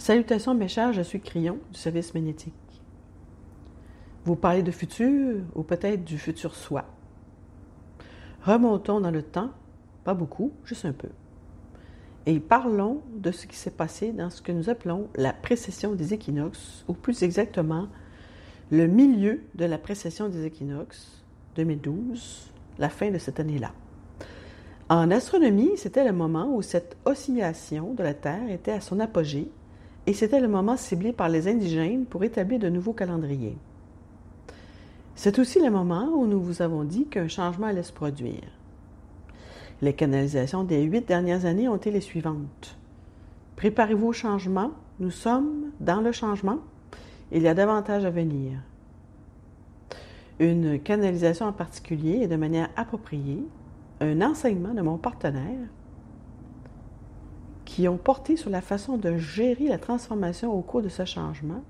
Salutations mes chers, je suis Crillon du service magnétique. Vous parlez de futur ou peut-être du futur soi. Remontons dans le temps, pas beaucoup, juste un peu. Et parlons de ce qui s'est passé dans ce que nous appelons la précession des équinoxes, ou plus exactement, le milieu de la précession des équinoxes 2012, la fin de cette année-là. En astronomie, c'était le moment où cette oscillation de la Terre était à son apogée, et c'était le moment ciblé par les indigènes pour établir de nouveaux calendriers. C'est aussi le moment où nous vous avons dit qu'un changement allait se produire. Les canalisations des 8 dernières années ont été les suivantes. Préparez-vous au changement, nous sommes dans le changement, il y a davantage à venir. Une canalisation en particulier et de manière appropriée, un enseignement de mon partenaire qui ont porté sur la façon de gérer la transformation au cours de ce changement.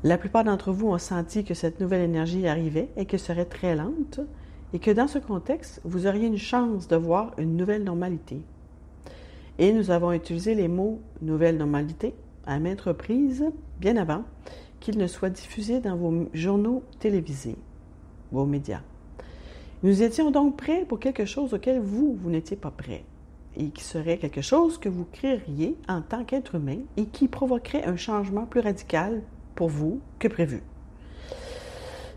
La plupart d'entre vous ont senti que cette nouvelle énergie arrivait et qu'elle serait très lente et que dans ce contexte, vous auriez une chance de voir une nouvelle normalité. Et nous avons utilisé les mots « nouvelle normalité » à maintes reprises, bien avant qu'ils ne soient diffusés dans vos journaux télévisés, vos médias. Nous étions donc prêts pour quelque chose auquel vous n'étiez pas prêts, et qui serait quelque chose que vous créeriez en tant qu'être humain et qui provoquerait un changement plus radical pour vous que prévu.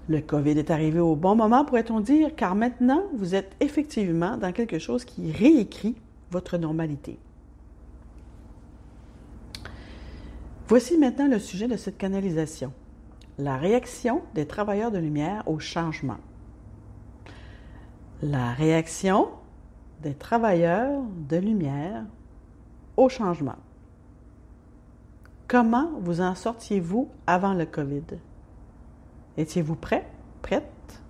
Le COVID est arrivé au bon moment, pourrait-on dire, car maintenant, vous êtes effectivement dans quelque chose qui réécrit votre normalité. Voici maintenant le sujet de cette canalisation. La réaction des travailleurs de lumière au changement. La réaction des travailleurs de lumière au changement. Comment vous en sortiez-vous avant le COVID? Étiez-vous prêt, prête?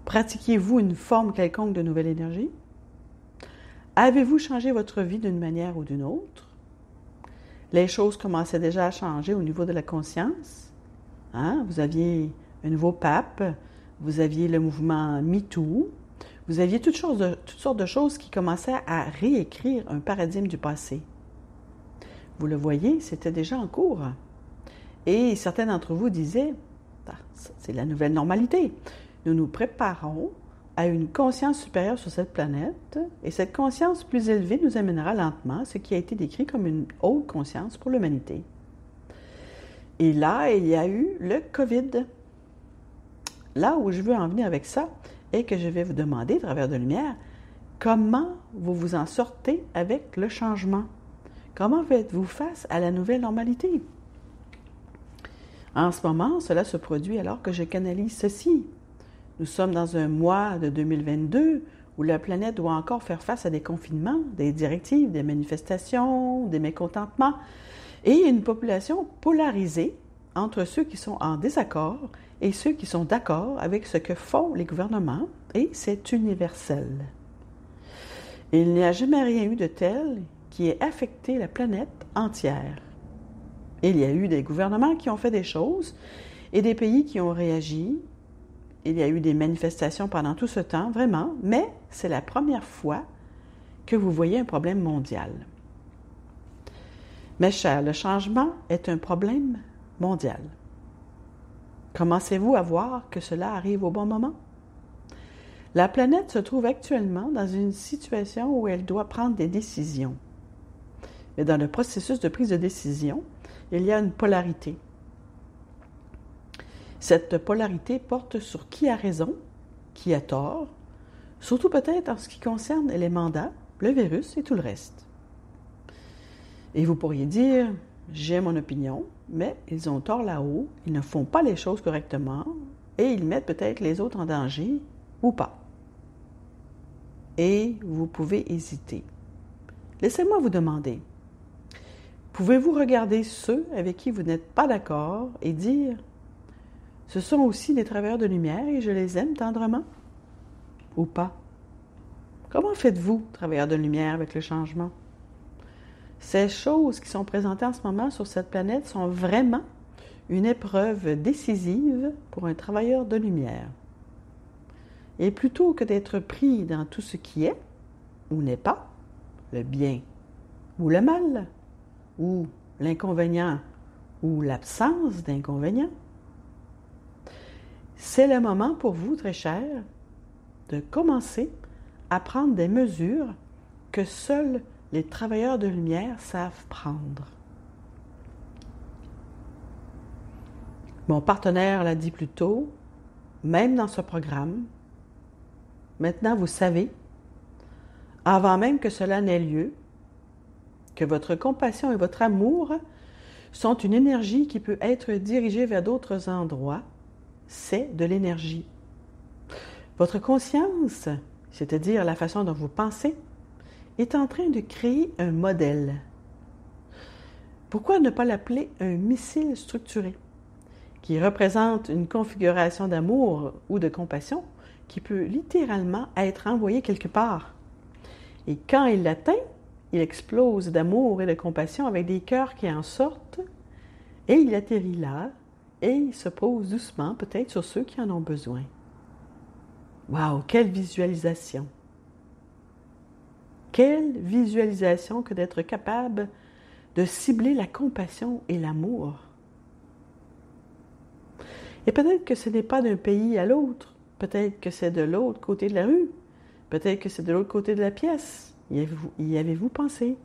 Pratiquiez-vous une forme quelconque de nouvelle énergie? Avez-vous changé votre vie d'une manière ou d'une autre? Les choses commençaient déjà à changer au niveau de la conscience. Vous aviez un nouveau pape, vous aviez le mouvement MeToo, vous aviez toutes sortes de choses qui commençaient à réécrire un paradigme du passé. Vous le voyez, c'était déjà en cours. Et certains d'entre vous disaient, c'est la nouvelle normalité. Nous nous préparons à une conscience supérieure sur cette planète, et cette conscience plus élevée nous amènera lentement à ce qui a été décrit comme une haute conscience pour l'humanité. Et là, il y a eu le COVID. Là où je veux en venir avec ça, et que je vais vous demander, à travers de lumière, comment vous vous en sortez avec le changement? Comment faites-vous face à la nouvelle normalité? En ce moment, cela se produit alors que je canalise ceci. Nous sommes dans un mois de 2022 où la planète doit encore faire face à des confinements, des directives, des manifestations, des mécontentements et une population polarisée entre ceux qui sont en désaccord et ceux qui sont d'accord avec ce que font les gouvernements, et c'est universel. Il n'y a jamais rien eu de tel qui ait affecté la planète entière. Il y a eu des gouvernements qui ont fait des choses et des pays qui ont réagi. Il y a eu des manifestations pendant tout ce temps, vraiment, mais c'est la première fois que vous voyez un problème mondial. Mes chers, le changement est un problème mondial. Commencez-vous à voir que cela arrive au bon moment? La planète se trouve actuellement dans une situation où elle doit prendre des décisions. Mais dans le processus de prise de décision, il y a une polarité. Cette polarité porte sur qui a raison, qui a tort, surtout peut-être en ce qui concerne les mandats, le virus et tout le reste. Et vous pourriez dire, j'ai mon opinion, mais ils ont tort là-haut, ils ne font pas les choses correctement et ils mettent peut-être les autres en danger ou pas. Et vous pouvez hésiter. Laissez-moi vous demander, pouvez-vous regarder ceux avec qui vous n'êtes pas d'accord et dire « Ce sont aussi des travailleurs de lumière et je les aime tendrement » ou pas? Comment faites-vous, travailleurs de lumière, avec le changement? Ces choses qui sont présentées en ce moment sur cette planète sont vraiment une épreuve décisive pour un travailleur de lumière. Et plutôt que d'être pris dans tout ce qui est ou n'est pas, le bien ou le mal, ou l'inconvénient ou l'absence d'inconvénient, c'est le moment pour vous, très cher, de commencer à prendre des mesures que seuls les travailleurs de lumière savent prendre. Mon partenaire l'a dit plus tôt, même dans ce programme, maintenant vous savez, avant même que cela n'ait lieu, que votre compassion et votre amour sont une énergie qui peut être dirigée vers d'autres endroits. C'est de l'énergie. Votre conscience, c'est-à-dire la façon dont vous pensez, est en train de créer un modèle. Pourquoi ne pas l'appeler un missile structuré, qui représente une configuration d'amour ou de compassion qui peut littéralement être envoyé quelque part. Et quand il l'atteint, il explose d'amour et de compassion avec des cœurs qui en sortent, et il atterrit là, et il se pose doucement peut-être sur ceux qui en ont besoin. Wow, quelle visualisation! Quelle visualisation que d'être capable de cibler la compassion et l'amour. Et peut-être que ce n'est pas d'un pays à l'autre, peut-être que c'est de l'autre côté de la rue, peut-être que c'est de l'autre côté de la pièce. Y avez-vous pensé?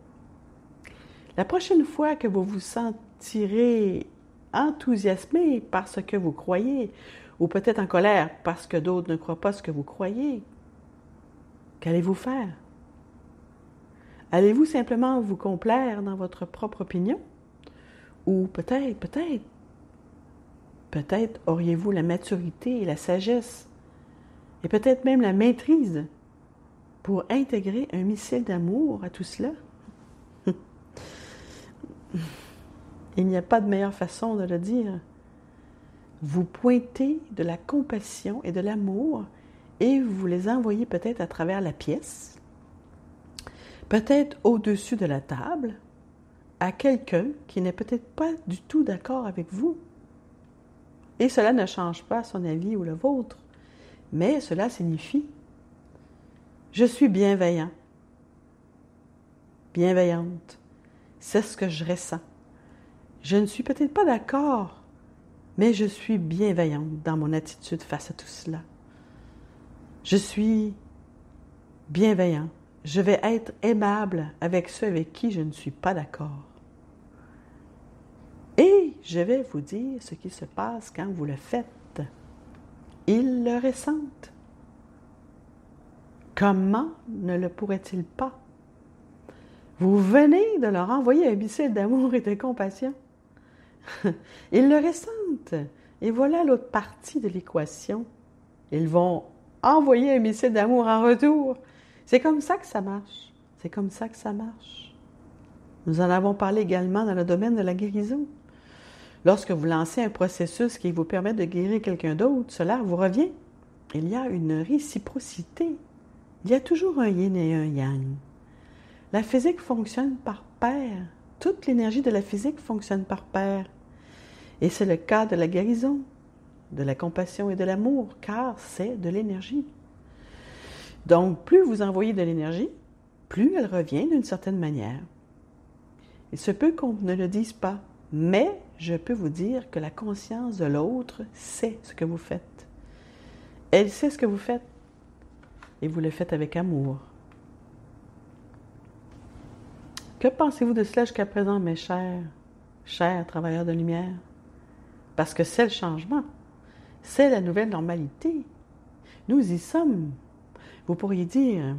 La prochaine fois que vous vous sentirez enthousiasmé par ce que vous croyez, ou peut-être en colère parce que d'autres ne croient pas ce que vous croyez, qu'allez-vous faire? Allez-vous simplement vous complaire dans votre propre opinion? Ou peut-être auriez-vous la maturité et la sagesse, et peut-être même la maîtrise, pour intégrer un missile d'amour à tout cela? Il n'y a pas de meilleure façon de le dire. Vous pointez de la compassion et de l'amour et vous les envoyez peut-être à travers la pièce, peut-être au-dessus de la table, à quelqu'un qui n'est peut-être pas du tout d'accord avec vous. Et cela ne change pas son avis ou le vôtre, mais cela signifie « Je suis bienveillant, bienveillante, c'est ce que je ressens. Je ne suis peut-être pas d'accord, mais je suis bienveillante dans mon attitude face à tout cela. Je suis bienveillant. Je vais être aimable avec ceux avec qui je ne suis pas d'accord. Et je vais vous dire ce qui se passe quand vous le faites. Ils le ressentent. Comment ne le pourrait-il pas? Vous venez de leur envoyer un missile d'amour et de compassion. Ils le ressentent. Et voilà l'autre partie de l'équation. Ils vont envoyer un missile d'amour en retour. C'est comme ça que ça marche. C'est comme ça que ça marche. Nous en avons parlé également dans le domaine de la guérison. Lorsque vous lancez un processus qui vous permet de guérir quelqu'un d'autre, cela vous revient. Il y a une réciprocité. Il y a toujours un yin et un yang. La physique fonctionne par paire. Toute l'énergie de la physique fonctionne par paire. Et c'est le cas de la guérison, de la compassion et de l'amour, car c'est de l'énergie. Donc, plus vous envoyez de l'énergie, plus elle revient d'une certaine manière. Il se peut qu'on ne le dise pas, mais je peux vous dire que la conscience de l'autre sait ce que vous faites. Elle sait ce que vous faites, et vous le faites avec amour. Que pensez-vous de cela jusqu'à présent, mes chers travailleurs de lumière? Parce que c'est le changement, c'est la nouvelle normalité. Nous y sommes. Vous pourriez dire,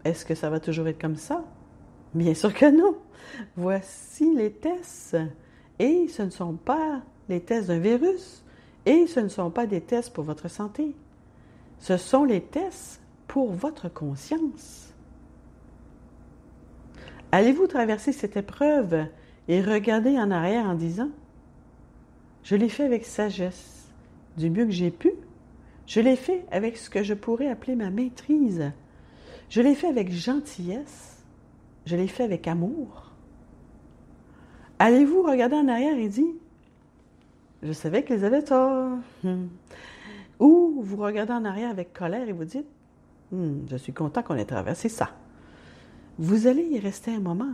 est-ce que ça va toujours être comme ça? Bien sûr que non. Voici les tests. Et ce ne sont pas les tests d'un virus. Et ce ne sont pas des tests pour votre santé. Ce sont les tests pour votre conscience. Allez-vous traverser cette épreuve et regarder en arrière en disant « Je l'ai fait avec sagesse, du mieux que j'ai pu. Je l'ai fait avec ce que je pourrais appeler ma maîtrise. Je l'ai fait avec gentillesse. Je l'ai fait avec amour. » Allez-vous regarder en arrière et dire « Je savais qu'ils avaient tort. » Ou vous regardez en arrière avec colère et vous dites « Je suis content qu'on ait traversé ça. » Vous allez y rester un moment.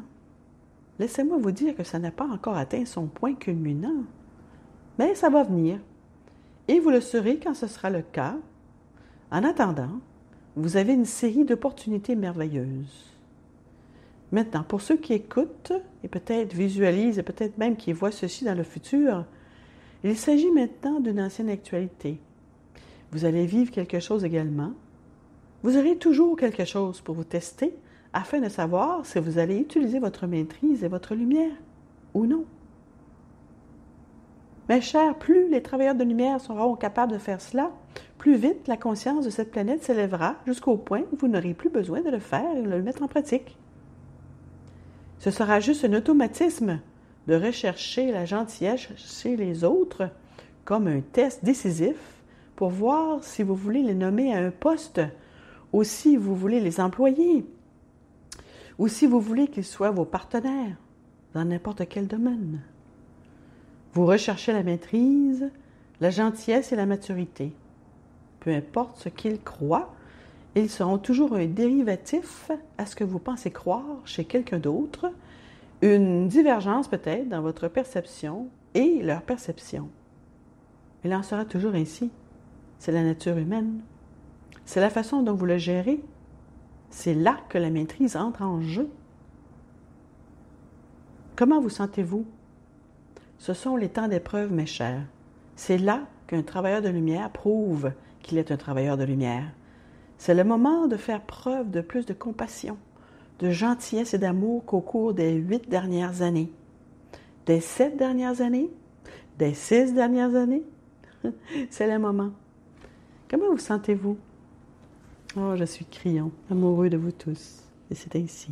laissez-moi vous dire que ça n'a pas encore atteint son point culminant. Mais ça va venir. Et vous le saurez quand ce sera le cas. En attendant, vous avez une série d'opportunités merveilleuses. Maintenant, pour ceux qui écoutent et peut-être visualisent et peut-être même qui voient ceci dans le futur, il s'agit maintenant d'une ancienne actualité. Vous allez vivre quelque chose également. Vous aurez toujours quelque chose pour vous tester afin de savoir si vous allez utiliser votre maîtrise et votre lumière ou non. Mes chers, plus les travailleurs de lumière seront capables de faire cela, plus vite la conscience de cette planète s'élèvera jusqu'au point où vous n'aurez plus besoin de le faire et de le mettre en pratique. Ce sera juste un automatisme de rechercher la gentillesse chez les autres comme un test décisif pour voir si vous voulez les nommer à un poste ou si vous voulez les employer ou si vous voulez qu'ils soient vos partenaires dans n'importe quel domaine. Vous recherchez la maîtrise, la gentillesse et la maturité. Peu importe ce qu'ils croient, ils seront toujours un dérivatif à ce que vous pensez croire chez quelqu'un d'autre, une divergence peut-être dans votre perception et leur perception. Il en sera toujours ainsi. C'est la nature humaine. C'est la façon dont vous le gérez. C'est là que la maîtrise entre en jeu. Comment vous sentez-vous? Ce sont les temps d'épreuve, mes chers. C'est là qu'un travailleur de lumière prouve qu'il est un travailleur de lumière. C'est le moment de faire preuve de plus de compassion, de gentillesse et d'amour qu'au cours des 8 dernières années, des 7 dernières années, des 6 dernières années. C'est le moment. Comment vous sentez-vous? Oh, je suis criant, amoureux de vous tous. Et c'est ainsi.